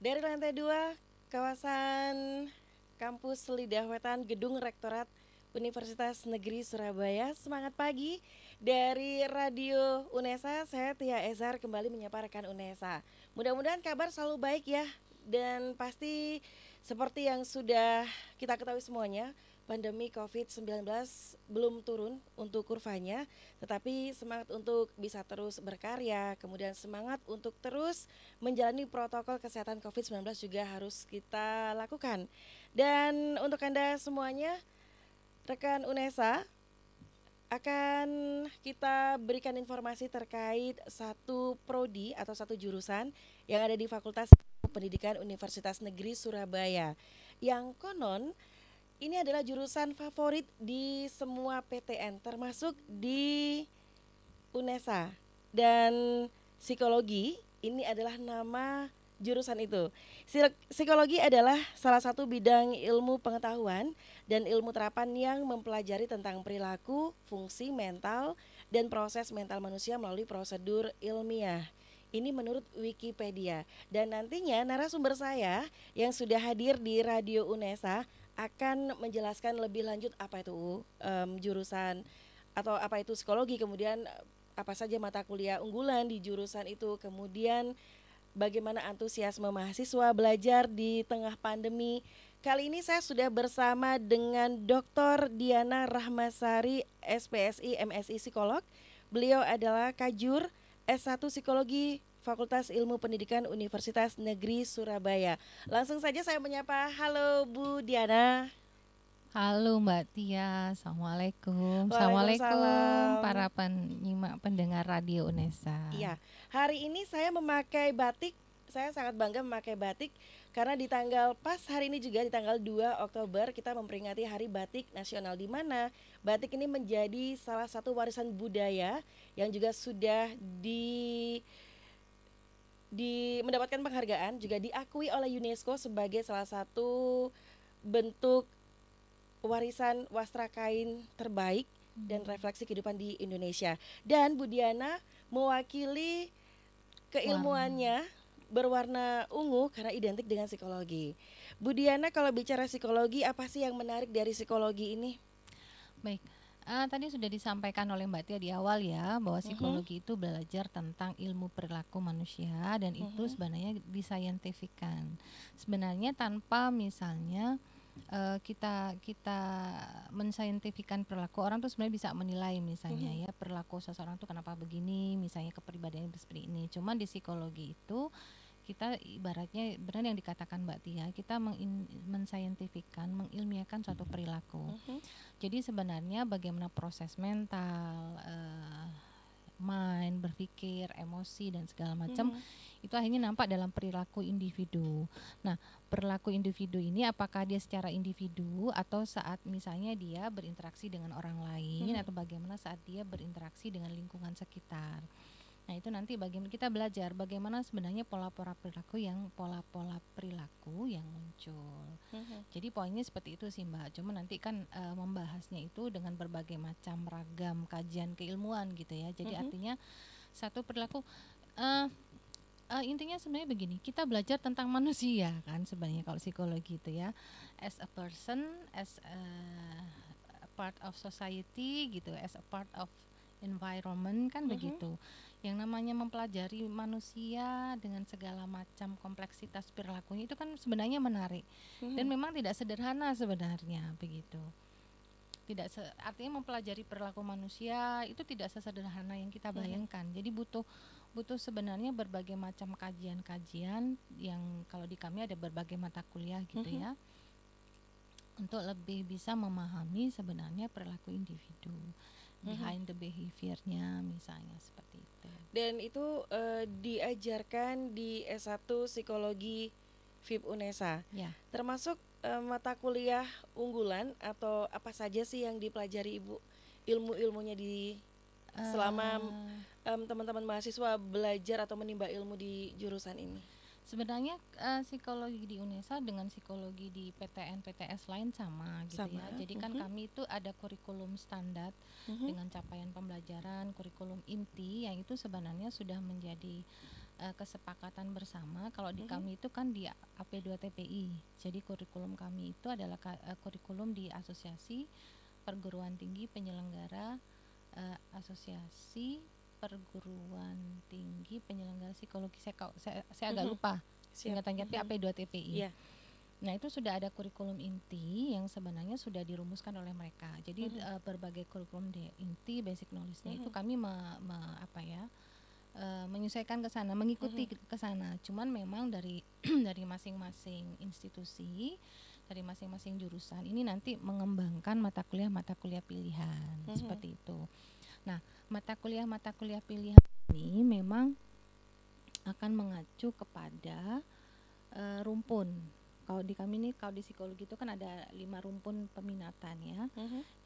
Dari lantai 2 kawasan kampus Lidah Wetan Gedung Rektorat Universitas Negeri Surabaya. Semangat pagi dari Radio Unesa. Saya Tia Ezar kembali menyapa rekan Unesa. Mudah-mudahan kabar selalu baik ya. Dan pasti seperti yang sudah kita ketahui semuanya, pandemi COVID-19 belum turun untuk kurvanya, tetapi semangat untuk bisa terus berkarya, kemudian semangat untuk terus menjalani protokol kesehatan COVID-19 juga harus kita lakukan. Dan untuk Anda semuanya, rekan Unesa, akan kita berikan informasi terkait satu prodi atau satu jurusan yang ada di Fakultas Pendidikan Universitas Negeri Surabaya. Yang konon ini adalah jurusan favorit di semua PTN termasuk di Unesa. Dan psikologi ini adalah nama jurusan itu. Psikologi adalah salah satu bidang ilmu pengetahuan dan ilmu terapan yang mempelajari tentang perilaku, fungsi mental, dan proses mental manusia melalui prosedur ilmiah. Ini menurut Wikipedia. Dan nantinya narasumber saya yang sudah hadir di Radio Unesa akan menjelaskan lebih lanjut apa itu jurusan atau apa itu psikologi, kemudian apa saja mata kuliah unggulan di jurusan itu, kemudian bagaimana antusiasme mahasiswa belajar di tengah pandemi. Kali ini saya sudah bersama dengan Dr. Diana Rahmasari, SPSI, MSI Psikolog. Beliau adalah Kajur S1 Psikologi Fakultas Ilmu Pendidikan Universitas Negeri Surabaya. Langsung saja saya menyapa, halo Bu Diana. Halo Mbak Tia, Assalamualaikum. Assalamualaikum Waalaikumsalam. para penyimak pendengar Radio Unesa. Iya, hari ini saya memakai batik. Saya sangat bangga memakai batik karena di tanggal pas hari ini juga di tanggal 2 Oktober kita memperingati Hari Batik Nasional, di mana batik ini menjadi salah satu warisan budaya yang juga sudah di mendapatkan penghargaan, juga diakui oleh UNESCO sebagai salah satu bentuk warisan wastra kain terbaik dan refleksi kehidupan di Indonesia. Dan Bu Diana mewakili Warna. keilmuannya berwarna ungu karena identik dengan psikologi. Bu Diana, kalau bicara psikologi, apa sih yang menarik dari psikologi ini? Baik, tadi sudah disampaikan oleh Mbak Tia di awal ya bahwa Mhm, psikologi itu belajar tentang ilmu perilaku manusia dan itu mhm, sebenarnya discientifikan. Sebenarnya tanpa misalnya kita kita mensaintifikan perilaku orang tuh sebenarnya bisa menilai misalnya mhm, ya perilaku seseorang tuh kenapa begini, misalnya kepribadiannya seperti ini. Cuman di psikologi itu kita ibaratnya benar yang dikatakan Mbak Tia, kita mensaintifikan, mengilmiahkan suatu perilaku. mhm, Jadi sebenarnya bagaimana proses mental, mind, berpikir, emosi dan segala macam mhm, itu akhirnya nampak dalam perilaku individu. Nah, perilaku individu ini apakah dia secara individu atau saat misalnya dia berinteraksi dengan orang lain mhm, atau bagaimana saat dia berinteraksi dengan lingkungan sekitar. Nah, itu nanti bagaimana kita belajar bagaimana sebenarnya pola-pola perilaku yang muncul. mhm, Jadi poinnya seperti itu sih Mbak. Cuma nanti kan membahasnya itu dengan berbagai macam ragam kajian keilmuan gitu ya. Jadi mhm, artinya satu perilaku uh, intinya sebenarnya begini, kita belajar tentang manusia kan sebenarnya kalau psikologi itu ya, as a person, as a part of society gitu, as a part of environment kan mhm, begitu. Yang namanya mempelajari manusia dengan segala macam kompleksitas perilakunya itu kan sebenarnya menarik dan mhm, memang tidak sederhana sebenarnya begitu. Tidak artinya mempelajari perilaku manusia itu tidak sesederhana yang kita mhm, bayangkan. Jadi butuh butuh sebenarnya berbagai macam kajian-kajian yang kalau di kami ada berbagai mata kuliah gitu mhm, ya untuk lebih bisa memahami sebenarnya perilaku individu mhm. behind the behaviornya misalnya seperti itu. Dan itu diajarkan di S1 Psikologi FIP Unesa. Ya. Termasuk mata kuliah unggulan atau apa saja sih yang dipelajari Ibu? Ilmu-ilmunya di selama Uh, teman-teman mahasiswa belajar atau menimba ilmu di jurusan ini. Sebenarnya psikologi di UNESA dengan psikologi di PTN PTS lain sama gitu Sama. ya. Jadi kan Mhm, kami itu ada kurikulum standar mhm, dengan capaian pembelajaran, kurikulum inti yang itu sebenarnya sudah menjadi kesepakatan bersama. Kalau di kami itu kan di AP2TPI. Jadi kurikulum kami itu adalah kurikulum di Asosiasi Perguruan Tinggi Penyelenggara Asosiasi Perguruan Tinggi Penyelenggara Psikologi. Saya agak lupa singkatannya, tapi AP2TPI. Yeah. Nah, itu sudah ada kurikulum inti yang sebenarnya sudah dirumuskan oleh mereka. Jadi berbagai kurikulum inti basic knowledge-nya itu kami menyesuaikan ke sana, mengikuti ke sana. Cuman memang dari dari masing-masing institusi, dari masing-masing jurusan ini nanti mengembangkan mata kuliah pilihan seperti itu. Nah, mata kuliah pilihan ini memang akan mengacu kepada rumpun. Kalau di kami ini, kalau di psikologi itu kan ada 5 rumpun peminatan ya.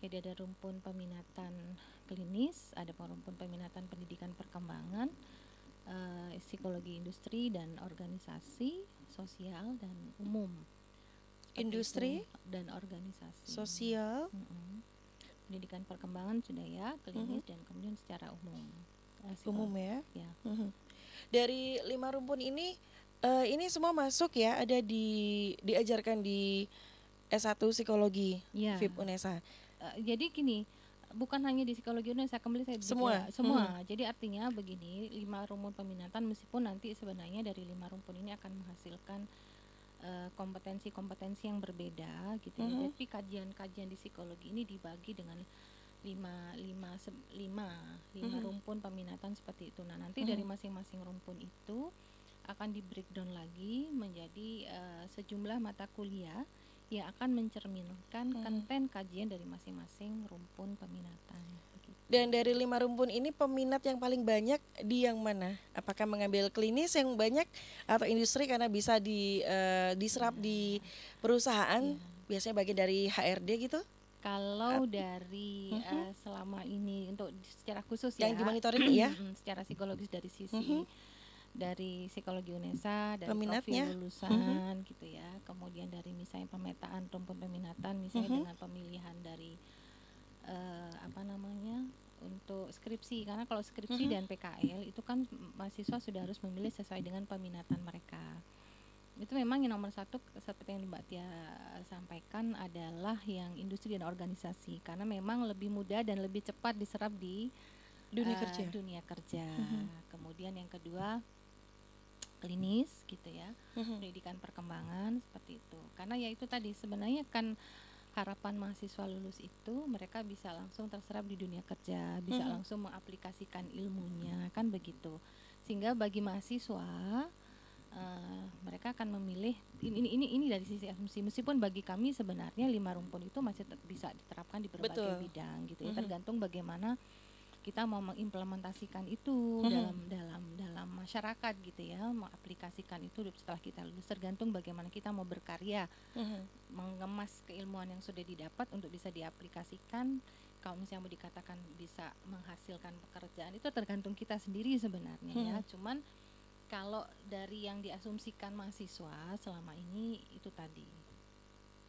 Jadi ada rumpun peminatan klinis, ada rumpun peminatan pendidikan perkembangan, psikologi industri dan organisasi, sosial dan umum. Industri dan organisasi. Sosial. Pendidikan perkembangan sudah ya, klinis dan kemudian secara umum. Umum ya. Ya. Dari 5 rumpun ini semua masuk ya, ada diajarkan di S1 Psikologi FIP UNESA. Jadi gini, bukan hanya di Psikologi UNESA, kembali saya semua. Jadi artinya begini, 5 rumpun peminatan, meskipun nanti sebenarnya dari 5 rumpun ini akan menghasilkan kompetensi-kompetensi yang berbeda gitu ya. Tapi kajian-kajian di psikologi ini dibagi dengan 5 rumpun peminatan seperti itu. Nah, nanti dari masing-masing rumpun itu akan di breakdown lagi menjadi sejumlah mata kuliah yang akan mencerminkan konten kajian dari masing-masing rumpun peminatan. Dan dari 5 rumpun ini peminat yang paling banyak di yang mana? Apakah mengambil klinis yang banyak atau industri karena bisa diserap di perusahaan? Biasanya bagian dari HRD gitu? Kalau dari selama ini untuk secara khusus yang dimonitoring ya, secara psikologis dari sisi dari psikologi UNESA, dari peminatnya, profil lulusan gitu ya, kemudian dari misalnya pemetaan rumpun peminatan misalnya dengan pemilihan dari untuk skripsi, karena kalau skripsi dan PKL itu kan mahasiswa sudah harus memilih sesuai dengan peminatan mereka. Itu memang yang nomor 1 seperti yang Mbak Tia sampaikan adalah yang industri dan organisasi, karena memang lebih mudah dan lebih cepat diserap di dunia kerja. Kemudian yang kedua klinis gitu ya, pendidikan perkembangan seperti itu. Karena ya itu tadi sebenarnya kan harapan mahasiswa lulus itu mereka bisa langsung terserap di dunia kerja, bisa langsung mengaplikasikan ilmunya, kan begitu. Sehingga bagi mahasiswa mereka akan memilih ini dari sisi asumsi, meskipun bagi kami sebenarnya 5 rumpun itu masih bisa diterapkan di berbagai bidang gitu ya, tergantung bagaimana kita mau mengimplementasikan itu dalam masyarakat gitu ya, mengaplikasikan itu setelah kita lulus, tergantung bagaimana kita mau berkarya, mengemas keilmuan yang sudah didapat untuk bisa diaplikasikan. Kalau misalnya mau dikatakan bisa menghasilkan pekerjaan, itu tergantung kita sendiri sebenarnya ya. Cuman kalau dari yang diasumsikan mahasiswa selama ini itu tadi.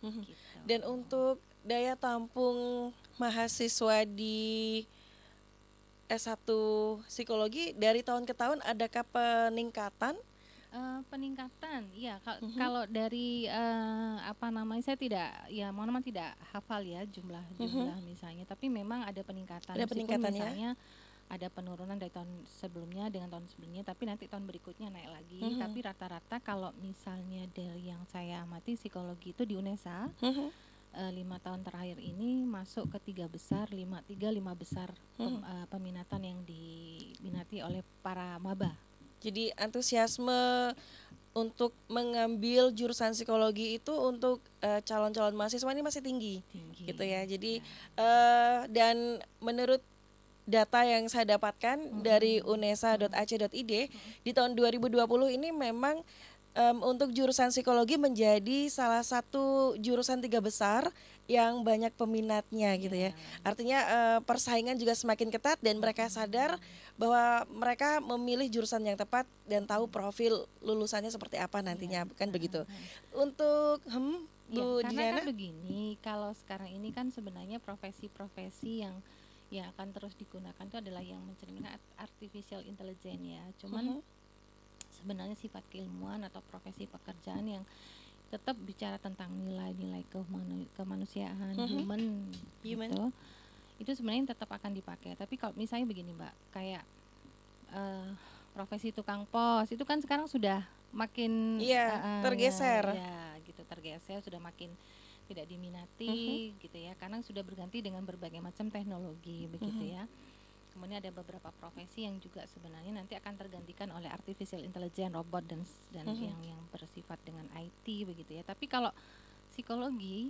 Gitu. Dan untuk daya tampung mahasiswa di S1 Psikologi dari tahun ke tahun adakah peningkatan? Peningkatan, ya. Kalau dari saya tidak, ya mohon maaf tidak hafal ya jumlah misalnya, tapi memang ada peningkatan. Ada peningkatan ya? Misalnya ada penurunan dari tahun sebelumnya dengan tahun sebelumnya, tapi nanti tahun berikutnya naik lagi. Tapi rata-rata kalau misalnya dari yang saya amati psikologi itu di UNESA 5 tahun terakhir ini masuk ke 3 besar, 5 besar peminatan yang diminati oleh para maba. Jadi antusiasme untuk mengambil jurusan psikologi itu untuk calon-calon mahasiswa ini masih tinggi gitu ya. Jadi dan menurut data yang saya dapatkan dari unesa.ac.id di tahun 2020 ini memang untuk jurusan psikologi menjadi salah satu jurusan 3 besar yang banyak peminatnya gitu ya. Artinya persaingan juga semakin ketat dan mereka sadar bahwa mereka memilih jurusan yang tepat dan tahu profil lulusannya seperti apa nantinya, kan begitu. Untuk Bu karena Diana, kan begini, kalau sekarang ini kan sebenarnya profesi-profesi yang akan terus digunakan itu adalah yang mencerminkan artificial intelligence ya. Cuman sebenarnya sifat keilmuan atau profesi pekerjaan yang tetap bicara tentang nilai-nilai kemanusiaan, human gitu, itu sebenarnya tetap akan dipakai. Tapi kalau misalnya begini Mbak, kayak profesi tukang pos itu kan sekarang sudah makin tergeser. Ya gitu, tergeser, sudah makin tidak diminati gitu ya, karena sudah berganti dengan berbagai macam teknologi begitu ya. Kemudian ada beberapa profesi yang juga sebenarnya nanti akan tergantikan oleh artificial intelligence, robot dan yang bersifat dengan IT begitu ya. Tapi kalau psikologi,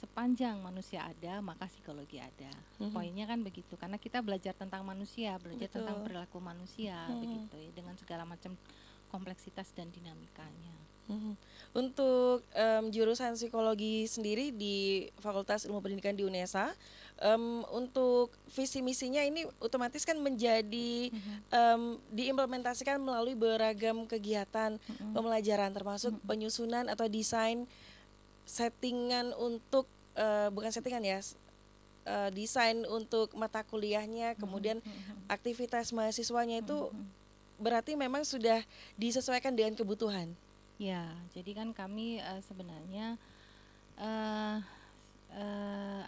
sepanjang manusia ada maka psikologi ada. Poinnya kan begitu, karena kita belajar tentang manusia, belajar tentang perilaku manusia begitu ya, dengan segala macam kompleksitas dan dinamikanya. Untuk jurusan psikologi sendiri di Fakultas Ilmu Pendidikan di UNESA, untuk visi misinya ini otomatis kan menjadi diimplementasikan melalui beragam kegiatan pembelajaran, termasuk penyusunan atau desain settingan untuk bukan settingan ya, desain untuk mata kuliahnya, kemudian aktivitas mahasiswanya itu berarti memang sudah disesuaikan dengan kebutuhan. Ya, jadi kan kami sebenarnya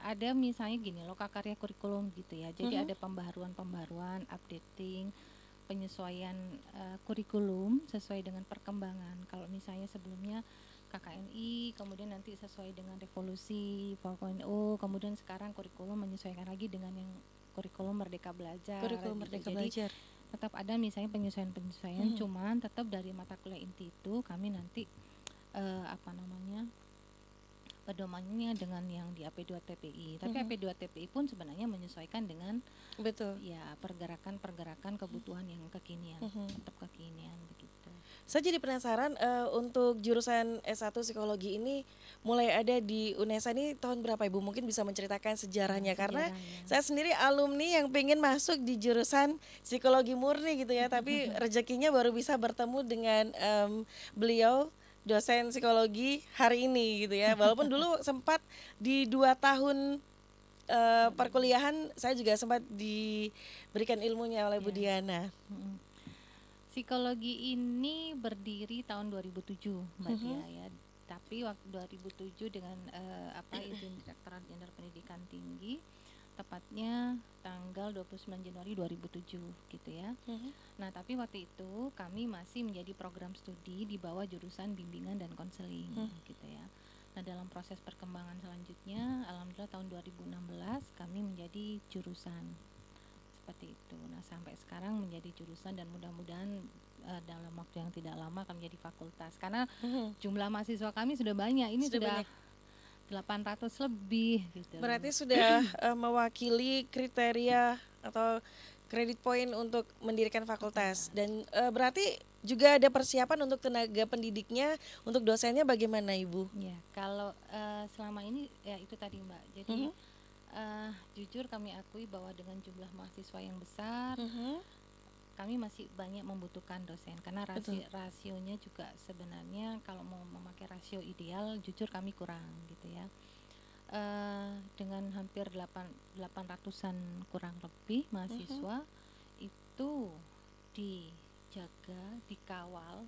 ada misalnya gini, lokakarya kurikulum gitu ya. Jadi ada pembaharuan, updating, penyesuaian kurikulum sesuai dengan perkembangan. Kalau misalnya sebelumnya KKNI, kemudian nanti sesuai dengan revolusi 4.0, kemudian sekarang kurikulum menyesuaikan lagi dengan yang kurikulum Merdeka Belajar. Belajar. Tetap ada misalnya penyesuaian, cuman tetap dari mata kuliah inti itu kami nanti pedomannya dengan yang di AP2TPI. Tapi AP2TPI pun sebenarnya menyesuaikan dengan ya pergerakan kebutuhan yang kekinian, tetap kekinian begitu. Saya jadi penasaran untuk jurusan S1 psikologi ini mulai ada di UNESA ini tahun berapa Ibu? Mungkin bisa menceritakan sejarahnya, karena saya sendiri alumni yang pengen masuk di jurusan psikologi murni gitu ya, tapi rezekinya baru bisa bertemu dengan beliau dosen psikologi hari ini gitu ya. Walaupun dulu sempat di 2 tahun perkuliahan saya juga sempat diberikan ilmunya oleh Bu Diana. Psikologi ini berdiri tahun 2007 Mbak Dia ya. Tapi waktu 2007 dengan izin Direktorat Jenderal Pendidikan Tinggi, tepatnya tanggal 29 Januari 2007 gitu ya. Nah, tapi waktu itu kami masih menjadi program studi di bawah jurusan bimbingan dan konseling gitu ya. Nah, dalam proses perkembangan selanjutnya, alhamdulillah tahun 2016 kami menjadi jurusan seperti itu. Nah, sampai sekarang menjadi jurusan dan mudah-mudahan dalam waktu yang tidak lama akan menjadi fakultas. Karena jumlah mahasiswa kami sudah banyak. Ini sudah 800 lebih gitu. Berarti sudah mewakili kriteria atau credit point untuk mendirikan fakultas. Dan berarti juga ada persiapan untuk tenaga pendidiknya, untuk dosennya bagaimana Ibu? Ya, kalau selama ini ya itu tadi Mbak. Jadi jujur kami akui bahwa dengan jumlah mahasiswa yang besar, kami masih banyak membutuhkan dosen, karena rasionya juga sebenarnya kalau mau memakai rasio ideal, jujur kami kurang gitu ya. Dengan hampir 800-an kurang lebih mahasiswa itu dijaga, dikawal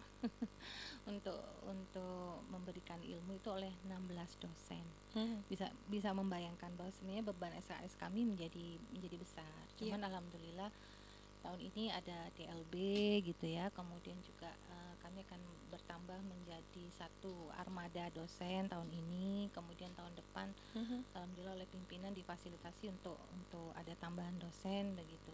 untuk memberikan ilmu itu oleh 16 dosen. Bisa membayangkan bahwa sebenarnya beban SKS kami menjadi besar. Cuman alhamdulillah tahun ini ada DLB gitu ya. Kemudian juga kami akan bertambah menjadi 1 armada dosen tahun ini. Kemudian tahun depan alhamdulillah oleh pimpinan difasilitasi untuk ada tambahan dosen begitu.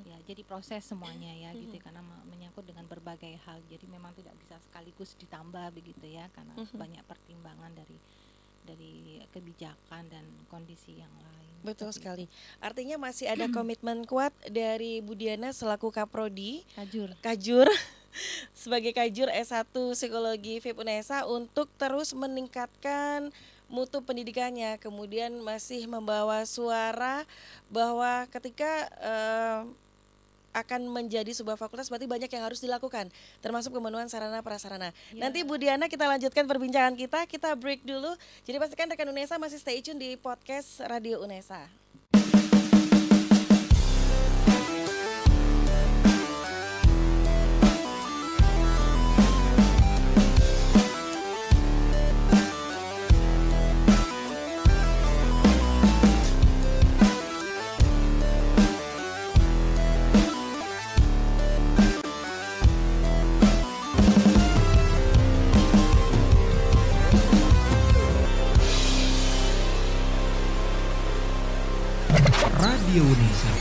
Ya, jadi proses semuanya ya gitu, karena menyangkut dengan berbagai hal. Jadi memang tidak bisa sekaligus ditambah begitu ya, karena banyak pertimbangan dari kebijakan dan kondisi yang lain. Betul sekali. Artinya masih ada komitmen kuat dari Bu Diana selaku Kaprodi Kajur sebagai Kajur S1 Psikologi FIP UNESA untuk terus meningkatkan mutu pendidikannya, kemudian masih membawa suara bahwa ketika akan menjadi sebuah fakultas berarti banyak yang harus dilakukan, termasuk pemenuhan sarana prasarana. Nanti Bu Diana kita lanjutkan perbincangan kita break dulu. Jadi pastikan rekan UNESA masih stay tune di podcast Radio UNESA. Radio Unesa.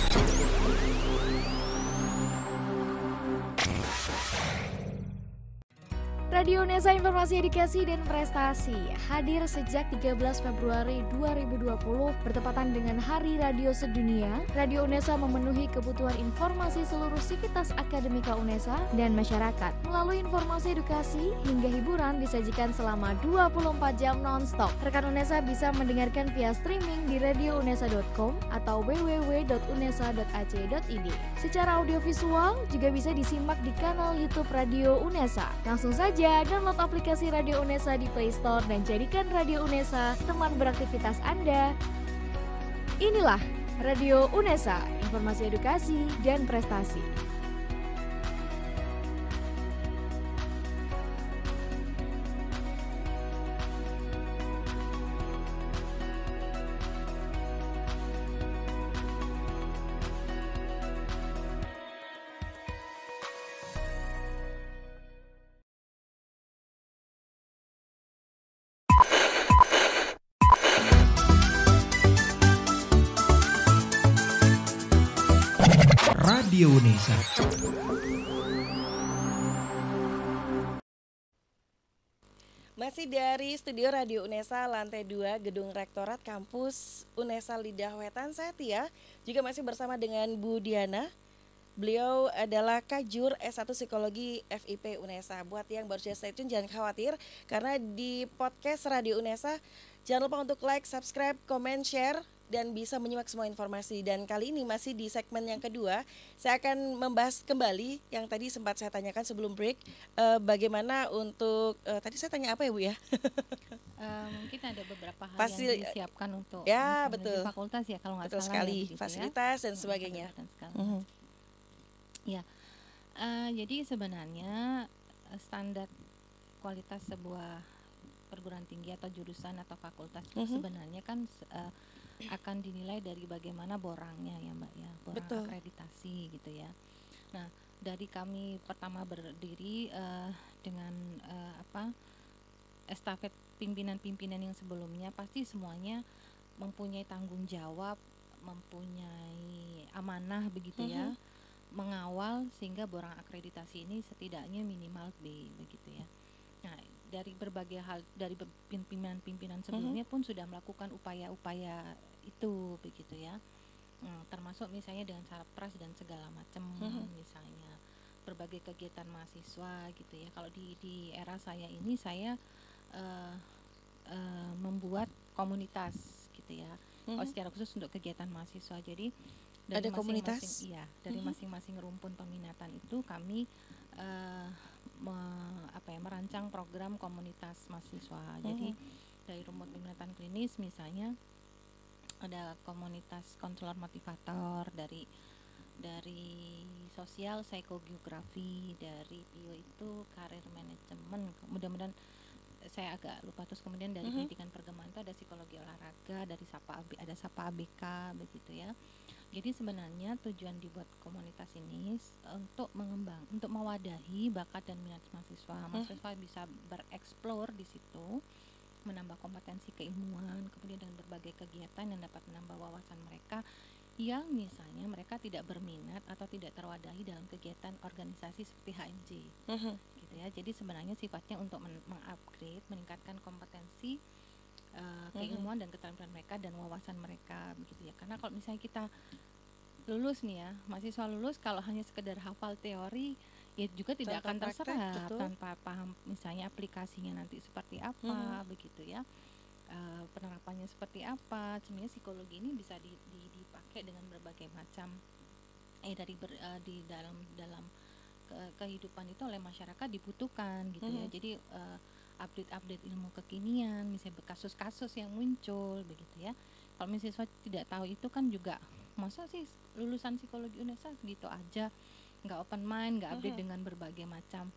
Radio Unesa Informasi Edukasi dan Prestasi hadir sejak 13 Februari 2020 bertepatan dengan Hari Radio Sedunia. Radio Unesa memenuhi kebutuhan informasi seluruh sivitas akademika Unesa dan masyarakat. Melalui informasi edukasi hingga hiburan disajikan selama 24 jam non-stop. Rekan Unesa bisa mendengarkan via streaming di radiounesa.com atau www.unesa.ac.id. Secara audiovisual juga bisa disimak di kanal YouTube Radio Unesa. Langsung saja download aplikasi Radio Unesa di Play Store dan jadikan Radio Unesa teman beraktivitas Anda. Inilah Radio Unesa, informasi edukasi dan prestasi. Radio Unesa. Masih dari studio Radio Unesa lantai 2 Gedung Rektorat Kampus Unesa Lidah Wetan, saya Tia juga masih bersama dengan Bu Diana. Beliau adalah Kajur S1 Psikologi FIP Unesa. Buat yang baru saja stay tune jangan khawatir karena di podcast Radio Unesa jangan lupa untuk like, subscribe, comment, share dan bisa menyimak semua informasi. Dan kali ini masih di segmen yang kedua, saya akan membahas kembali yang tadi sempat saya tanyakan sebelum break, bagaimana untuk tadi saya tanya apa ya Bu ya? Mungkin ada beberapa hal yang disiapkan untuk ya betul fakultas ya kalau nggak betul salah sekali ya, fasilitas dan sebagainya. Ya, jadi sebenarnya standar kualitas sebuah perguruan tinggi atau jurusan atau fakultas itu sebenarnya kan akan dinilai dari bagaimana borangnya ya Mbak ya, borang Betul. akreditasi gitu ya. Nah, dari kami pertama berdiri dengan estafet pimpinan-pimpinan yang sebelumnya pasti semuanya mempunyai tanggung jawab, mempunyai amanah begitu ya, mengawal sehingga borang akreditasi ini setidaknya minimal B begitu ya. Nah, dari berbagai hal dari pimpinan-pimpinan sebelumnya pun sudah melakukan upaya-upaya itu begitu ya. Termasuk misalnya dengan sarpras dan segala macam, misalnya berbagai kegiatan mahasiswa gitu ya. Kalau di era saya ini saya membuat komunitas gitu ya. Kalau secara khusus untuk kegiatan mahasiswa. Jadi dari ada komunitas? Dari masing-masing rumpun peminatan itu kami merancang program komunitas mahasiswa. Jadi dari rumpun peminatan klinis misalnya ada komunitas konselor motivator, dari sosial psikogeografi, dari bio itu karir manajemen, mudah-mudahan saya agak lupa, terus kemudian dari pendidikan perkembangan itu ada psikologi olahraga, dari ada Sapa ABK begitu ya. Jadi sebenarnya tujuan dibuat komunitas ini untuk mewadahi bakat dan minat mahasiswa. Mahasiswa bisa bereksplor di situ, menambah kompetensi keilmuan, kemudian dengan berbagai kegiatan yang dapat menambah wawasan mereka yang misalnya mereka tidak berminat atau tidak terwadahi dalam kegiatan organisasi seperti HMJ. Gitu ya. Jadi sebenarnya sifatnya untuk mengupgrade, meningkatkan kompetensi keilmuan dan keterampilan mereka dan wawasan mereka begitu ya. Karena kalau misalnya kita lulus nih ya, mahasiswa lulus kalau hanya sekedar hafal teori ya juga tidak akan terserap tanpa paham misalnya aplikasinya nanti seperti apa begitu ya, penerapannya seperti apa. Sebenarnya psikologi ini bisa dipakai dengan berbagai macam di dalam kehidupan itu oleh masyarakat dibutuhkan gitu ya. Jadi update ilmu kekinian, misalnya kasus-kasus yang muncul begitu ya. Kalau mahasiswa tidak tahu itu kan juga, masa sih lulusan psikologi Unesa gitu aja, nggak open mind, nggak update dengan berbagai macam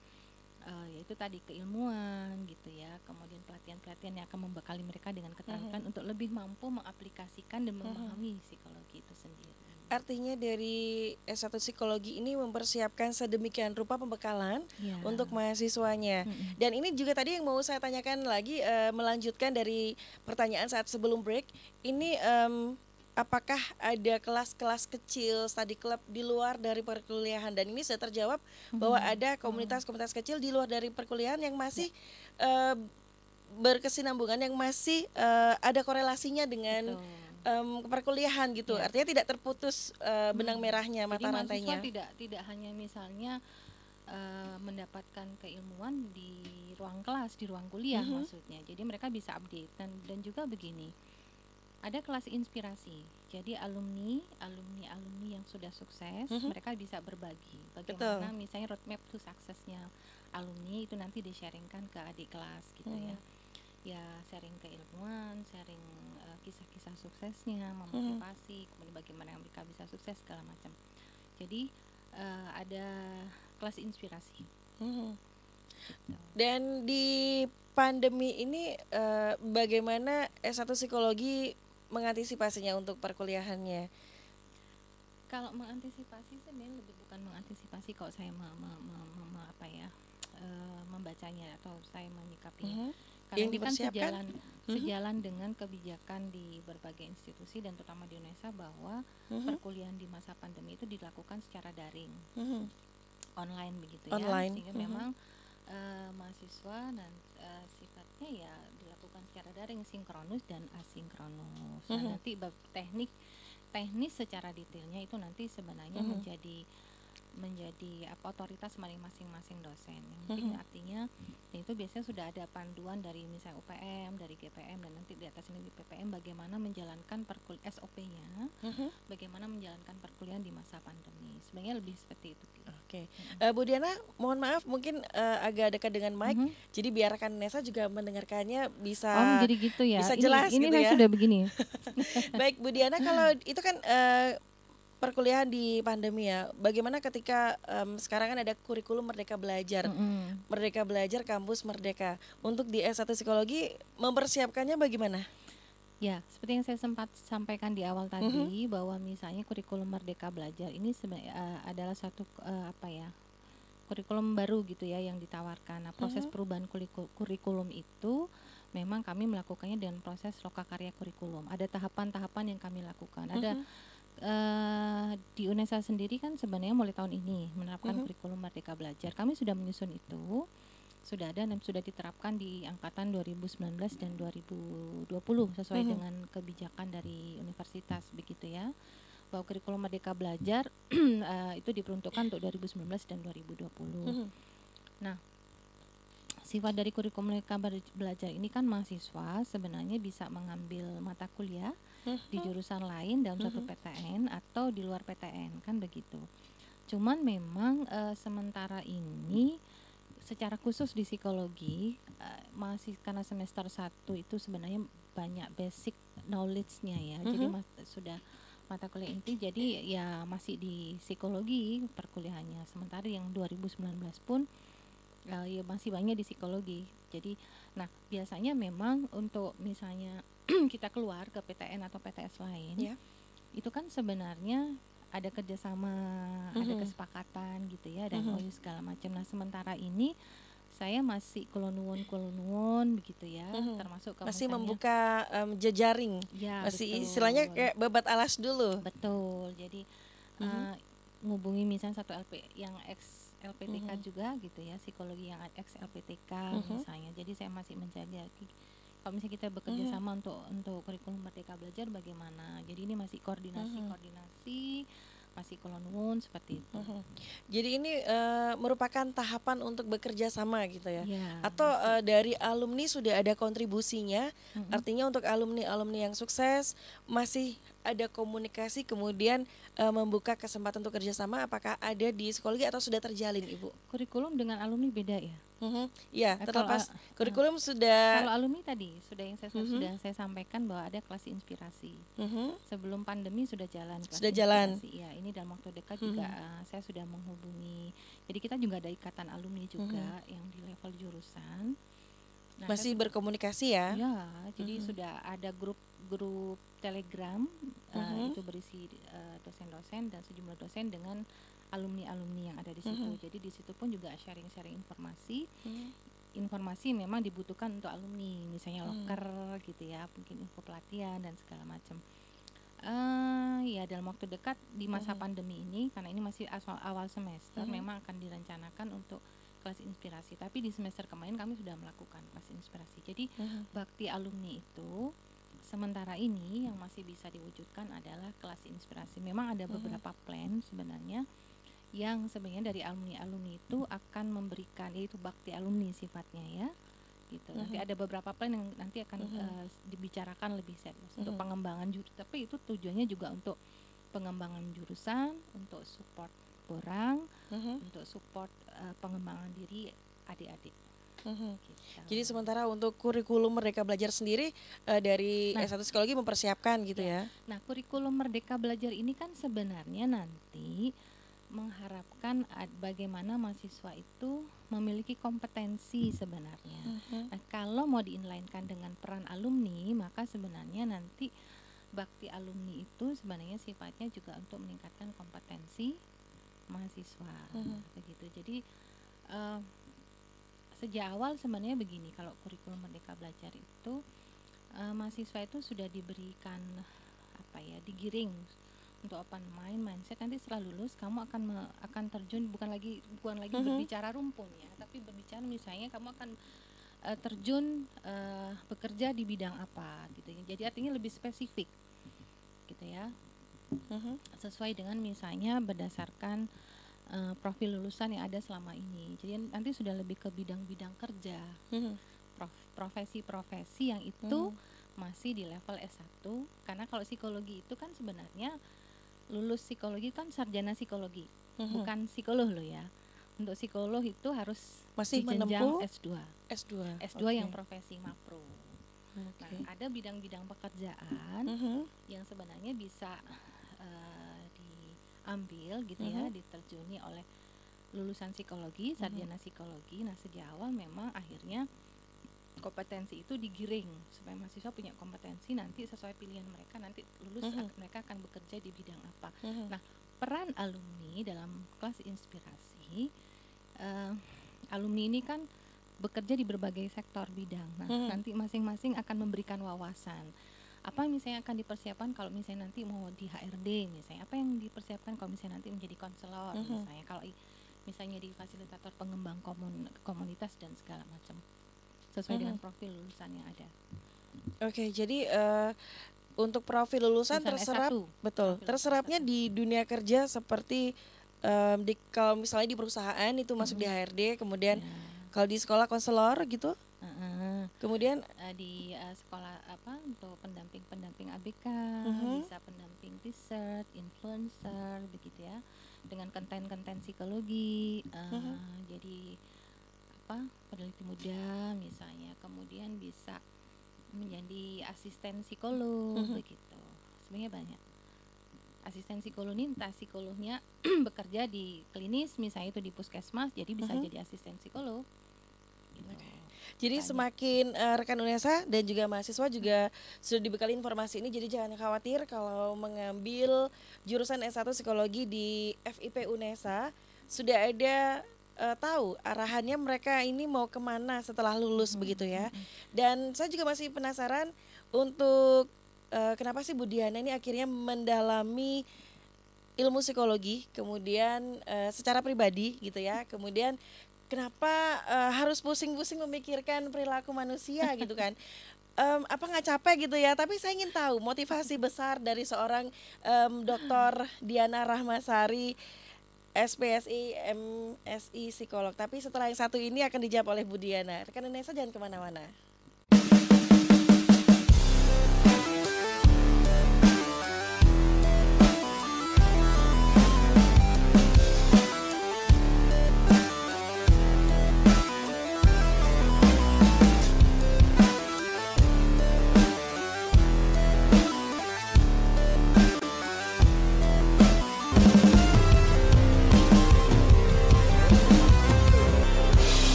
yaitu tadi keilmuan gitu ya. Kemudian pelatihan-pelatihan yang akan membekali mereka dengan keterampilan untuk lebih mampu mengaplikasikan dan memahami psikologi itu sendiri. Artinya dari S1 Psikologi ini mempersiapkan sedemikian rupa pembekalan untuk mahasiswanya. Dan ini juga tadi yang mau saya tanyakan lagi, melanjutkan dari pertanyaan saat sebelum break. Ini apakah ada kelas-kelas kecil, study club di luar dari perkuliahan, dan ini sudah terjawab bahwa ada komunitas-komunitas kecil di luar dari perkuliahan yang masih eh, berkesinambungan, yang masih ada korelasinya dengan perkuliahan gitu. Ya. Artinya tidak terputus benang merahnya, Jadi mata mahasiswa rantainya. tidak hanya misalnya mendapatkan keilmuan di ruang kelas, di ruang kuliah maksudnya. Jadi mereka bisa update dan juga begini. Ada kelas inspirasi. Jadi alumni yang sudah sukses, mereka bisa berbagi bagaimana misalnya roadmap to suksesnya alumni itu nanti di-sharingkan ke adik kelas gitu ya. Ya sharing keilmuan, sharing kisah-kisah suksesnya, memotivasi, kemudian bagaimana mereka bisa sukses segala macam. Jadi ada kelas inspirasi. Dan di pandemi ini bagaimana S1 psikologi mengantisipasinya untuk perkuliahannya? Kalau mengantisipasi sebenarnya lebih bukan mengantisipasi kalau saya membacanya atau saya menyikapinya. Karena Yang ini kan dipersiapkan? sejalan dengan kebijakan di berbagai institusi dan terutama di Indonesia bahwa perkuliahan di masa pandemi itu dilakukan secara daring, online begitu Online. ya, sehingga memang mahasiswa dan sifatnya ya dilakukan secara daring, sinkronus dan asinkronus. Nah, nanti bab teknis secara detailnya itu nanti sebenarnya menjadi otoritas masing-masing dosen. Yang penting artinya itu biasanya sudah ada panduan dari misalnya UPM, dari GPM, dan nanti di atas ini di PPM bagaimana menjalankan SOP-nya, bagaimana menjalankan perkuliahan di masa pandemi. Sebenarnya lebih seperti itu. Oke. Bu Diana, mohon maaf mungkin agak dekat dengan mic, jadi biarkan Nesa juga mendengarkannya bisa jadi gitu ya. bisa jelas ini gitu saya ya. sudah begini. Baik Bu Diana, kalau itu kan perkuliahan di pandemi ya, bagaimana ketika sekarang kan ada kurikulum Merdeka Belajar, Merdeka Belajar Kampus Merdeka, untuk di S1 Psikologi mempersiapkannya bagaimana? Ya, seperti yang saya sempat sampaikan di awal tadi, bahwa misalnya kurikulum Merdeka Belajar ini adalah satu kurikulum baru gitu ya yang ditawarkan. Nah, proses perubahan kurikulum itu memang kami melakukannya dengan proses lokakarya kurikulum. Ada tahapan-tahapan yang kami lakukan. Ada di UNESA sendiri kan sebenarnya mulai tahun ini menerapkan kurikulum Merdeka Belajar. Kami sudah menyusun itu, sudah ada dan sudah diterapkan di angkatan 2019 dan 2020 sesuai dengan kebijakan dari universitas begitu ya. Bahwa kurikulum Merdeka Belajar itu diperuntukkan untuk 2019 dan 2020. Nah, sifat dari kurikulum Merdeka Belajar ini kan mahasiswa sebenarnya bisa mengambil mata kuliah di jurusan lain dalam satu PTN atau di luar PTN kan begitu. Cuman memang sementara ini secara khusus di psikologi masih karena semester 1 itu sebenarnya banyak basic knowledge-nya ya. Jadi sudah mata kuliah inti, jadi ya masih di psikologi perkuliahannya. Sementara yang 2019 pun ya masih banyak di psikologi. Jadi nah biasanya memang untuk misalnya kita keluar ke PTN atau PTS lain, itu kan sebenarnya ada kerjasama, ada kesepakatan gitu ya, dan OU segala macam. Nah sementara ini saya masih kulon begitu ya, termasuk masih membuka jejaring, ya, masih betul. Istilahnya kayak babat alas dulu. Betul. Jadi ngubungi misalnya satu yang ex LPTK juga gitu ya, psikologi yang ex LPTK misalnya. Jadi saya masih menjaga kalau misalnya kita bekerja sama untuk kurikulum Merdeka Belajar bagaimana. Jadi ini masih koordinasi masih kolonwun seperti itu. Jadi ini merupakan tahapan untuk bekerja sama gitu ya, atau masih. Dari alumni sudah ada kontribusinya, artinya untuk alumni yang sukses masih ada komunikasi, kemudian membuka kesempatan untuk kerjasama. Apakah ada di psikologi atau sudah terjalin Ibu? Kurikulum dengan alumni beda ya? Ya, terlepas kurikulum sudah. Kalau alumni tadi sudah saya sampaikan bahwa ada kelas inspirasi. Sebelum pandemi sudah jalan kelas inspirasi. Ya, ini dalam waktu dekat juga saya sudah menghubungi. Jadi kita juga ada ikatan alumni juga yang di level jurusan. Nah, masih berkomunikasi ya? Ya, jadi sudah ada grup Telegram itu berisi dosen-dosen dan sejumlah dosen dengan alumni yang ada di situ. Jadi di situ pun juga sharing informasi. Informasi memang dibutuhkan untuk alumni, misalnya loker gitu ya, mungkin info pelatihan dan segala macam. Ya dalam waktu dekat di masa pandemi ini, karena ini masih awal semester, memang akan direncanakan untuk kelas inspirasi. Tapi di semester kemarin kami sudah melakukan kelas inspirasi. Jadi bakti alumni itu sementara ini yang masih bisa diwujudkan adalah kelas inspirasi. Memang ada beberapa plan sebenarnya yang sebenarnya dari alumni itu akan memberikan, yaitu bakti alumni sifatnya ya. Gitu. Nanti ada beberapa plan yang nanti akan dibicarakan lebih serius untuk pengembangan jurusan, tapi itu tujuannya juga untuk pengembangan jurusan, untuk support orang, untuk support pengembangan diri adik-adik. Gitu. Jadi sementara untuk kurikulum Merdeka Belajar sendiri dari S1 Psikologi mempersiapkan gitu ya. Nah, kurikulum Merdeka Belajar ini kan sebenarnya nanti mengharapkan bagaimana mahasiswa itu memiliki kompetensi sebenarnya. Nah, kalau mau diinlainkan dengan peran alumni, maka sebenarnya nanti bakti alumni itu sebenarnya sifatnya juga untuk meningkatkan kompetensi mahasiswa, begitu. Jadi sejak awal sebenarnya begini, kalau kurikulum Merdeka Belajar itu mahasiswa itu sudah diberikan digiring untuk open mind mindset. Nanti setelah lulus kamu akan terjun bukan lagi berbicara rumpun ya, tapi berbicara misalnya kamu akan terjun bekerja di bidang apa gitu ya. Jadi artinya lebih spesifik gitu ya. Sesuai dengan misalnya berdasarkan profil lulusan yang ada selama ini. Jadi nanti sudah lebih ke bidang-bidang kerja, profesi-profesi yang itu masih di level S1. Karena kalau psikologi itu kan sebenarnya lulus psikologi kan sarjana psikologi, bukan psikolog loh ya. Untuk psikolog itu harus masih di jenjang menempuh S2 yang profesi mapro. Nah, ada bidang-bidang pekerjaan yang sebenarnya bisa diambil gitu ya, diterjuni oleh lulusan psikologi, sarjana psikologi. Nah, sejak awal memang akhirnya kompetensi itu digiring supaya mahasiswa punya kompetensi, nanti sesuai pilihan mereka, nanti lulus mereka akan bekerja di bidang apa. Nah, peran alumni dalam kelas inspirasi, alumni ini kan bekerja di berbagai sektor bidang. Nah, nanti masing-masing akan memberikan wawasan. Apa misalnya akan dipersiapkan kalau misalnya nanti mau di HRD, misalnya apa yang dipersiapkan kalau misalnya nanti menjadi konselor, misalnya kalau misalnya di fasilitator pengembang komunitas dan segala macam, sesuai dengan profil lulusan yang ada. Oke, jadi untuk profil lulusan terserap, betul, terserapnya di dunia kerja seperti kalau misalnya di perusahaan itu masuk di HRD, kemudian kalau di sekolah konselor gitu, kemudian di sekolah untuk pendamping ABK, bisa pendamping research, influencer, begitu ya, dengan konten-konten psikologi, jadi peneliti muda misalnya, kemudian bisa menjadi asisten psikolog, begitu. Sebenarnya banyak. Asisten psikolog ini entah psikolognya bekerja di klinis misalnya itu di puskesmas, jadi bisa jadi asisten psikolog. Gitu. Jadi semakin rekan UNESA dan juga mahasiswa juga sudah dibekali informasi ini, jadi jangan khawatir kalau mengambil jurusan S1 Psikologi di FIP UNESA, sudah ada tahu arahannya mereka ini mau kemana setelah lulus begitu ya. Dan saya juga masih penasaran untuk kenapa sih Bu Diana ini akhirnya mendalami ilmu psikologi, kemudian secara pribadi gitu ya, kemudian kenapa harus pusing-pusing memikirkan perilaku manusia gitu kan. Apa nggak capek gitu ya, tapi saya ingin tahu motivasi besar dari seorang Dr. Diana Rahmasari, SPSI, MSI Psikolog. Tapi setelah yang satu ini akan dijawab oleh Bu Diana. Rekan Indonesia jangan kemana-mana.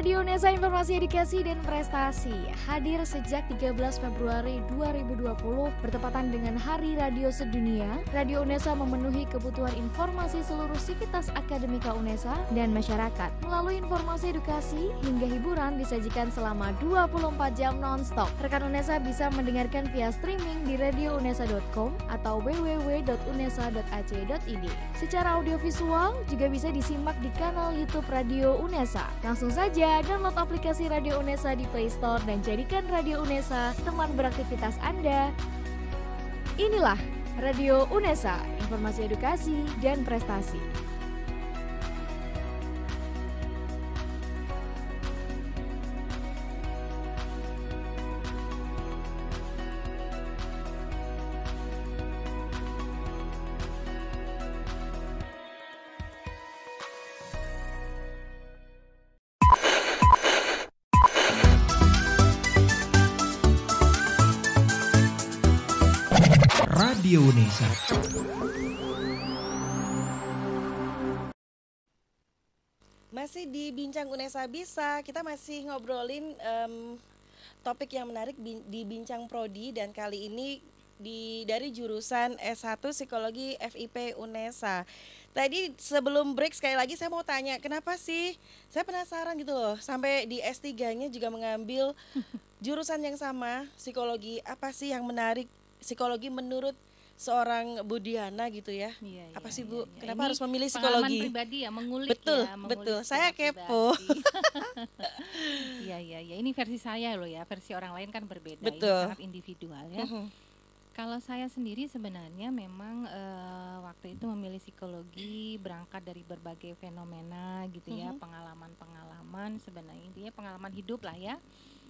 Radio UNESA Informasi Edukasi dan Prestasi hadir sejak 13 Februari 2020 bertepatan dengan Hari Radio Sedunia. Radio UNESA memenuhi kebutuhan informasi seluruh sivitas akademika UNESA dan masyarakat. Melalui informasi edukasi hingga hiburan disajikan selama 24 jam non-stop. Rekan UNESA bisa mendengarkan via streaming di radiounesa.com atau www.unesa.ac.id. Secara audiovisual juga bisa disimak di kanal YouTube Radio UNESA. Langsung saja download aplikasi Radio UNESA di Play Store dan jadikan Radio UNESA teman beraktivitas Anda. Inilah Radio UNESA, informasi edukasi dan prestasi. Radio UNESA. Masih di Bincang UNESA Bisa, kita masih ngobrolin topik yang menarik di Bincang Prodi, dan kali ini dari jurusan S1 Psikologi FIP UNESA. Tadi sebelum break sekali lagi saya mau tanya, kenapa sih, saya penasaran gitu loh, sampai di S3-nya juga mengambil jurusan yang sama, psikologi. Apa sih yang menarik psikologi menurut seorang Bu Diana gitu ya? Iya, apa iya, sih Bu? iya. Kenapa Ini harus memilih pengalaman psikologi? pribadi ya, mengulik Betul, ya, mengulik betul. secara Saya kepo. pribadi. Iya, iya, iya. Ini versi saya loh ya. Versi orang lain kan berbeda. Betul. Ini sangat individual ya. Mhm. Kalau saya sendiri sebenarnya memang waktu itu memilih psikologi berangkat dari berbagai fenomena gitu ya, pengalaman-pengalaman, sebenarnya dia pengalaman hidup lah ya.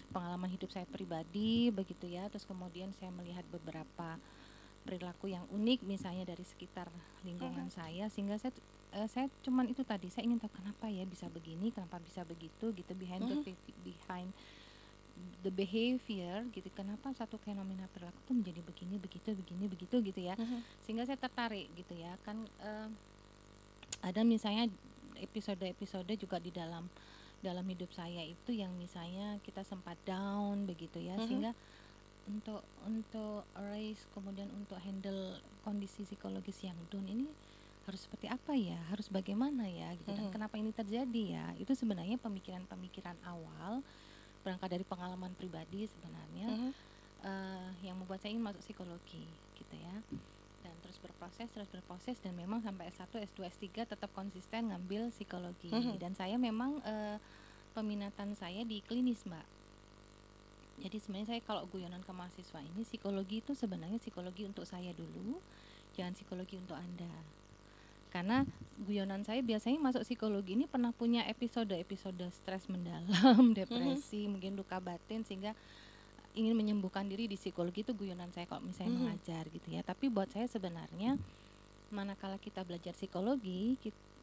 Pengalaman hidup saya pribadi begitu ya. Terus kemudian saya melihat beberapa perilaku yang unik misalnya dari sekitar lingkungan saya, sehingga saya cuman itu tadi, saya ingin tahu kenapa ya bisa begini, kenapa bisa begitu gitu, behind the behavior gitu, kenapa satu fenomena perilaku itu menjadi begini begitu gitu ya. Sehingga saya tertarik gitu ya kan. Ada misalnya episode-episode juga di dalam hidup saya itu yang misalnya kita sempat down begitu ya, sehingga untuk raise, kemudian untuk handle kondisi psikologis yang down ini harus seperti apa ya, harus bagaimana ya gitu, dan kenapa ini terjadi ya. Itu sebenarnya pemikiran-pemikiran awal berangkat dari pengalaman pribadi sebenarnya, yang membuat saya ingin masuk psikologi gitu ya. Dan terus berproses dan memang sampai S1, S2, S3 tetap konsisten ngambil psikologi. Dan saya memang peminatan saya di klinis, Mbak. Jadi sebenarnya saya kalau guyonan ke mahasiswa ini, psikologi itu sebenarnya psikologi untuk saya dulu, jangan psikologi untuk Anda. Karena guyonan saya biasanya masuk psikologi ini pernah punya episode stres mendalam, depresi, mungkin luka batin, sehingga ingin menyembuhkan diri di psikologi. Itu guyonan saya kalau misalnya mengajar gitu ya. Tapi buat saya sebenarnya manakala kita belajar psikologi,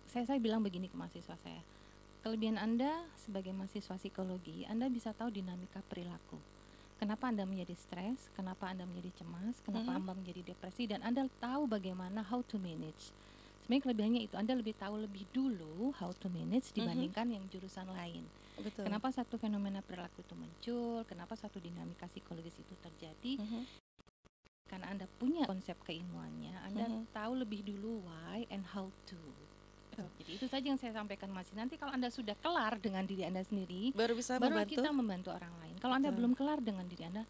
saya bilang begini ke mahasiswa saya. Kelebihan Anda sebagai mahasiswa psikologi, Anda bisa tahu dinamika perilaku. Kenapa Anda menjadi stres, kenapa Anda menjadi cemas, kenapa Anda menjadi depresi, dan Anda tahu bagaimana how to manage. Sebenarnya kelebihannya itu, Anda lebih tahu lebih dulu how to manage dibandingkan yang jurusan lain. Betul. Kenapa satu fenomena perilaku itu muncul, kenapa satu dinamika psikologis itu terjadi. Karena Anda punya konsep keilmuannya, Anda tahu lebih dulu why and how to. Jadi itu saja yang saya sampaikan masih. Nanti kalau Anda sudah kelar dengan diri Anda sendiri, baru kita membantu orang lain. Kalau Anda belum kelar dengan diri Anda,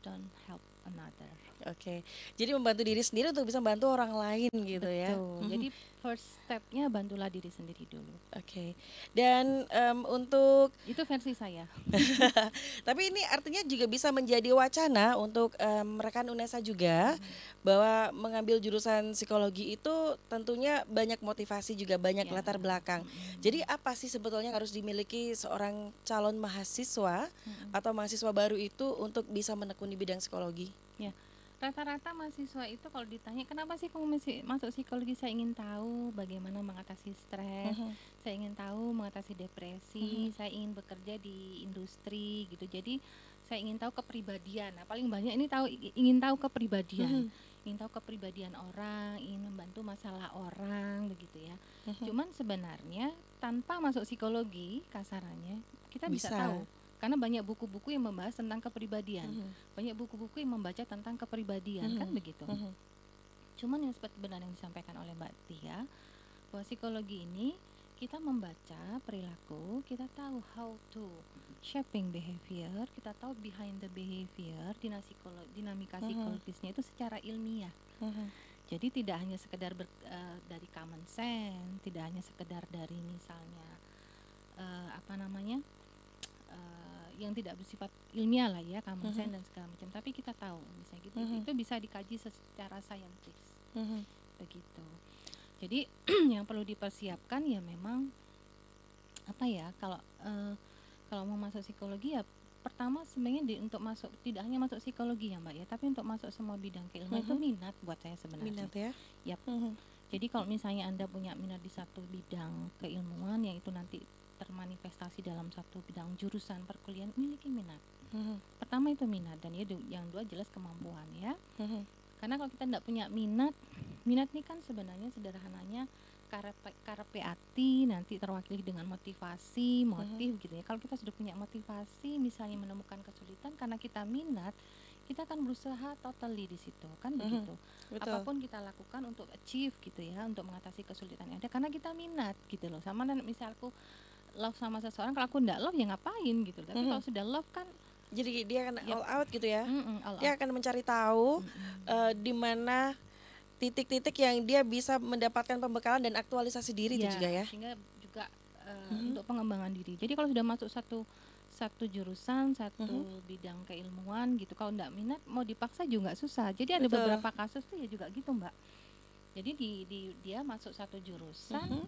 don't help another. Oke. Jadi membantu diri sendiri untuk bisa membantu orang lain gitu ya. Jadi first step-nya bantulah diri sendiri dulu. Oke. Dan untuk itu versi saya. tapi ini artinya juga bisa menjadi wacana untuk rekan UNESA juga, bahwa mengambil jurusan psikologi itu tentunya banyak motivasi juga, banyak latar belakang. Jadi apa sih sebetulnya harus dimiliki seorang calon mahasiswa atau mahasiswa baru itu untuk bisa menekuni bidang psikologi? Ya. Rata-rata mahasiswa itu kalau ditanya kenapa sih kamu masuk psikologi, saya ingin tahu bagaimana mengatasi stres, saya ingin tahu mengatasi depresi, saya ingin bekerja di industri gitu. Jadi saya ingin tahu kepribadian. Nah, paling banyak ini ingin tahu kepribadian. ingin tahu kepribadian orang, ingin membantu masalah orang begitu ya. Cuman sebenarnya tanpa masuk psikologi kasarannya kita bisa tahu, karena banyak buku-buku yang membahas tentang kepribadian, banyak buku-buku yang membaca tentang kepribadian kan begitu. Cuman yang seperti benar yang disampaikan oleh Mbak Tia, bahwa psikologi ini kita membaca perilaku, kita tahu how to shaping behavior, kita tahu behind the behavior, dinamika psikologisnya itu secara ilmiah. Jadi tidak hanya sekedar dari common sense, tidak hanya sekedar dari misalnya yang tidak bersifat ilmiah lah ya, common sense dan segala macam, tapi kita tahu misalnya gitu, itu bisa dikaji secara saintis begitu. Jadi yang perlu dipersiapkan ya memang kalau mau masuk psikologi ya pertama sebenarnya untuk masuk tidak hanya masuk psikologi ya Mbak ya, tapi untuk masuk semua bidang keilmuan itu minat buat saya sebenarnya. Minat ya. Yap. Jadi kalau misalnya Anda punya minat di satu bidang keilmuan yang itu nanti termanifestasi dalam satu bidang jurusan perkuliahan, miliki minat. Pertama itu minat, dan yang dua jelas kemampuan ya. Karena kalau kita tidak punya minat ini kan sebenarnya sederhananya karepe ati nanti terwakili dengan motivasi, motif gitu ya. Kalau kita sudah punya motivasi, misalnya menemukan kesulitan karena kita minat, kita akan berusaha totally di situ kan begitu. Betul. Apapun kita lakukan untuk achieve gitu ya, untuk mengatasi kesulitan yang ada karena kita minat gitu loh. Sama dan misal aku love sama seseorang, kalau aku enggak love ya ngapain gitu. Tapi kalau sudah love kan jadi dia akan all out gitu ya. Dia out. akan mencari tahu di mana titik-titik yang dia bisa mendapatkan pembekalan dan aktualisasi diri itu juga ya. Sehingga juga untuk pengembangan diri. Jadi kalau sudah masuk satu jurusan, satu bidang keilmuan gitu, kalau enggak minat mau dipaksa juga susah. Jadi ada beberapa kasus tuh ya juga gitu Mbak. Jadi dia masuk satu jurusan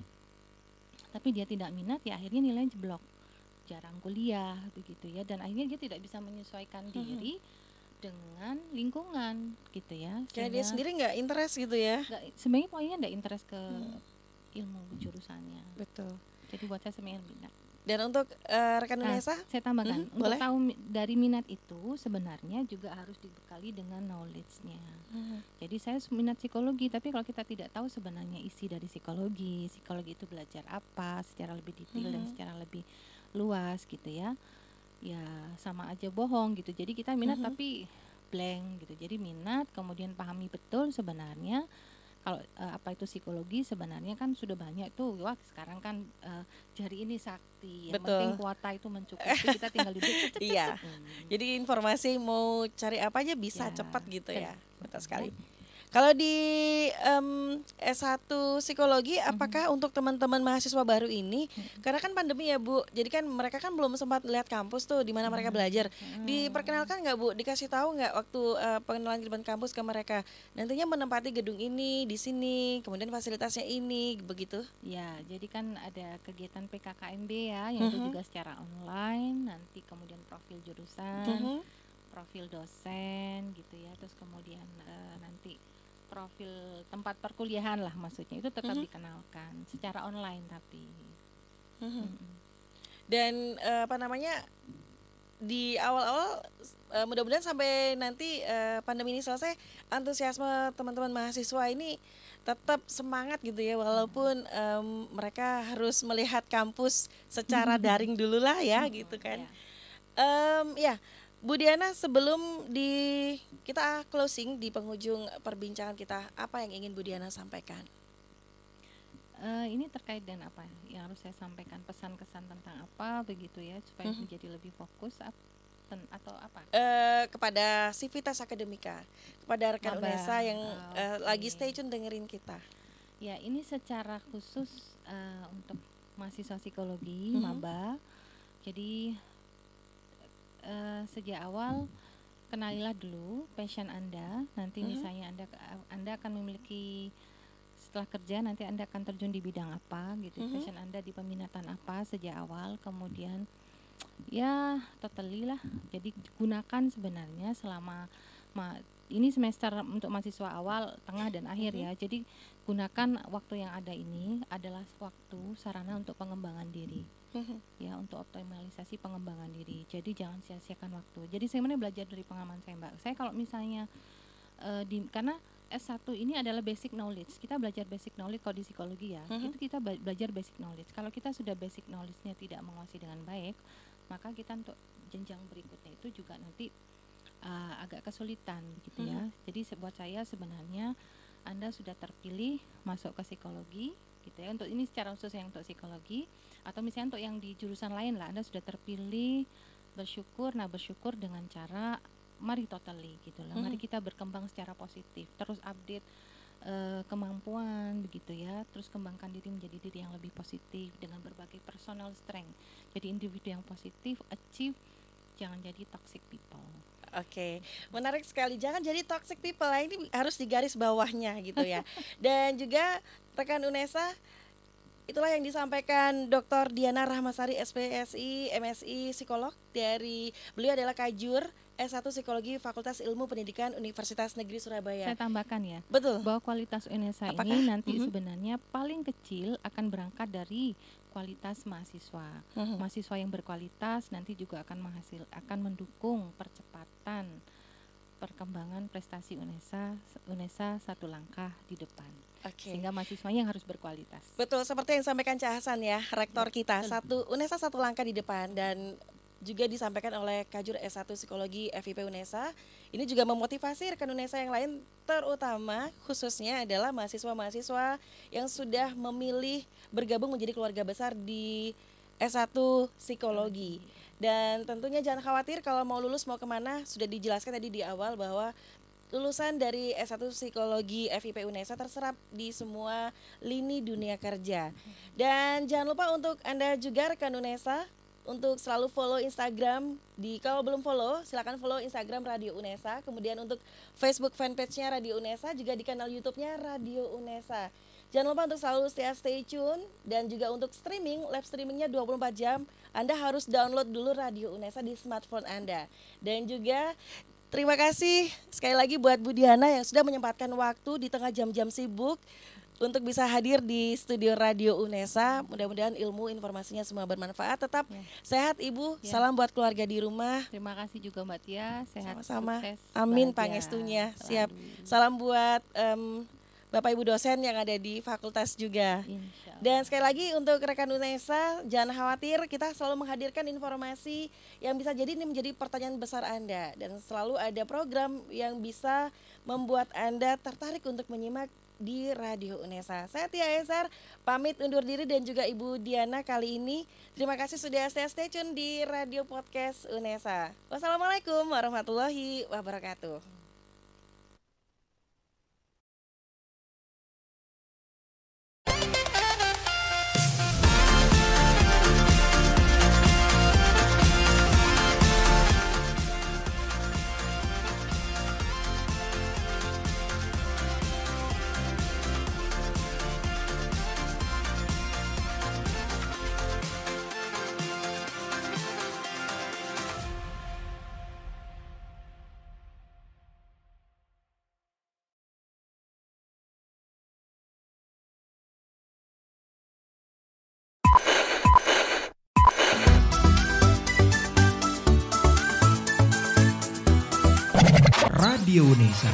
tapi dia tidak minat, ya akhirnya nilainya jeblok, jarang kuliah begitu ya, dan akhirnya dia tidak bisa menyesuaikan diri dengan lingkungan gitu ya. Kayak dia sendiri nggak interest gitu ya. Sebenarnya poinnya nggak interest ke ilmu jurusannya. Betul. Jadi buat saya sebenarnya minat. Dan untuk rekan Unesa, saya tambahkan untuk boleh? tahu dari minat itu sebenarnya juga harus dibekali dengan knowledge-nya. Jadi saya minat psikologi, tapi kalau kita tidak tahu sebenarnya isi dari psikologi itu belajar apa secara lebih detail dan secara lebih luas gitu ya. Ya sama aja bohong gitu. Jadi kita minat tapi blank gitu. Jadi minat kemudian pahami betul sebenarnya kalau apa itu psikologi, sebenarnya kan sudah banyak tuh. Wah sekarang kan jari ini sakti, yang penting kuota itu mencukupi, kita tinggal duduk. Iya. Jadi informasi mau cari apa aja bisa cepat gitu ya. Betul sekali. Kalau di S1 psikologi, apakah untuk teman-teman mahasiswa baru ini, karena kan pandemi ya Bu, jadi kan mereka kan belum sempat lihat kampus tuh di mana mereka belajar. Diperkenalkan nggak Bu, dikasih tahu nggak waktu pengenalan gerbang kampus ke mereka, nantinya menempati gedung ini, di sini, kemudian fasilitasnya ini, begitu? Ya, jadi kan ada kegiatan PKKMB ya, yang itu juga secara online, nanti kemudian profil jurusan, profil dosen gitu ya, terus kemudian nanti profil tempat perkuliahan lah maksudnya, itu tetap dikenalkan secara online tapi. Dan di awal-awal mudah-mudahan sampai nanti pandemi ini selesai, antusiasme teman-teman mahasiswa ini tetap semangat gitu ya, walaupun mereka harus melihat kampus secara daring dulu lah ya gitu kan. Ya Bu Diana, sebelum kita closing di penghujung perbincangan kita, apa yang ingin Bu Diana sampaikan? Ini terkait dengan apa yang harus saya sampaikan, pesan kesan tentang apa begitu ya, supaya menjadi lebih fokus atau apa? Kepada Civitas Akademika, kepada rekan Unesa yang lagi stay tune dengerin kita. Ya, ini secara khusus untuk mahasiswa psikologi maba. Jadi sejak awal kenalilah dulu passion Anda. Nanti misalnya Anda akan memiliki, setelah kerja nanti Anda akan terjun di bidang apa gitu. Passion Anda di peminatan apa sejak awal, kemudian ya totally lah. Jadi gunakan sebenarnya selama ini semester untuk mahasiswa awal, tengah dan akhir ya. Jadi gunakan waktu yang ada ini adalah waktu sarana untuk pengembangan diri. Ya, untuk optimalisasi pengembangan diri. Jadi jangan sia-siakan waktu. Jadi saya belajar dari pengalaman saya Mbak. Saya kalau misalnya karena S1 ini adalah basic knowledge. Kita belajar basic knowledge kalau di psikologi ya. Itu kita belajar basic knowledge. Kalau kita sudah basic knowledge-nya tidak menguasai dengan baik, maka kita untuk jenjang berikutnya itu juga nanti agak kesulitan gitu ya. Jadi buat saya sebenarnya Anda sudah terpilih masuk ke psikologi gitu ya. Untuk ini secara khusus yang untuk psikologi, atau misalnya untuk yang di jurusan lain lah, Anda sudah terpilih, bersyukur. Nah, bersyukur dengan cara mari totally gitu lah. Mari kita berkembang secara positif, terus update kemampuan begitu ya, terus kembangkan diri menjadi diri yang lebih positif dengan berbagai personal strength. Jadi individu yang positif, achieve, jangan jadi toxic people. Oke, menarik sekali. Jangan jadi toxic people. Ini harus digaris bawahnya gitu ya. Dan juga rekan UNESA, itulah yang disampaikan Dr. Diana Rahmasari, SPSI, MSI, psikolog. Beliau adalah Kajur S1 Psikologi Fakultas Ilmu Pendidikan Universitas Negeri Surabaya. Saya tambahkan ya, betul, bahwa kualitas UNESA ini nanti sebenarnya paling kecil akan berangkat dari kualitas mahasiswa. Mahasiswa yang berkualitas nanti juga akan mendukung percepatan perkembangan prestasi UNESA satu langkah di depan. Sehingga mahasiswanya yang harus berkualitas. Betul, seperti yang disampaikan Cak Hasan ya, rektor kita. UNESA satu langkah di depan, dan juga disampaikan oleh Kajur S1 Psikologi FIP UNESA. Ini juga memotivasi rekan UNESA yang lain, terutama khususnya adalah mahasiswa-mahasiswa yang sudah memilih bergabung menjadi keluarga besar di S1 Psikologi. Dan tentunya jangan khawatir kalau mau lulus mau kemana, sudah dijelaskan tadi di awal bahwa lulusan dari S1 Psikologi FIP UNESA terserap di semua lini dunia kerja. Dan jangan lupa untuk Anda juga rekan UNESA untuk selalu follow Instagram. Kalau belum follow, silakan follow Instagram Radio UNESA. Kemudian untuk Facebook fanpage-nya Radio UNESA, juga di kanal YouTube-nya Radio UNESA. Jangan lupa untuk selalu stay tune. Dan juga untuk live streamingnya 24 jam, Anda harus download dulu Radio UNESA di smartphone Anda. Dan juga terima kasih sekali lagi buat Bu Diana yang sudah menyempatkan waktu di tengah jam-jam sibuk untuk bisa hadir di studio Radio UNESA. Mudah-mudahan ilmu informasinya semua bermanfaat. Tetap sehat Ibu, salam buat keluarga di rumah. Terima kasih juga Mbak Tia, sehat, sama-sama. Sukses, amin bahagia, pangestunya. selalu. Siap. Salam buat Bapak Ibu dosen yang ada di fakultas juga. Dan sekali lagi untuk rekan UNESA, jangan khawatir, kita selalu menghadirkan informasi yang bisa jadi ini menjadi pertanyaan besar Anda. Dan selalu ada program yang bisa membuat Anda tertarik untuk menyimak di Radio UNESA. Saya Tia Eser, pamit undur diri, dan juga Ibu Diana kali ini. Terima kasih sudah stay tune di Radio Podcast UNESA. Wassalamualaikum warahmatullahi wabarakatuh. Radio UNESA.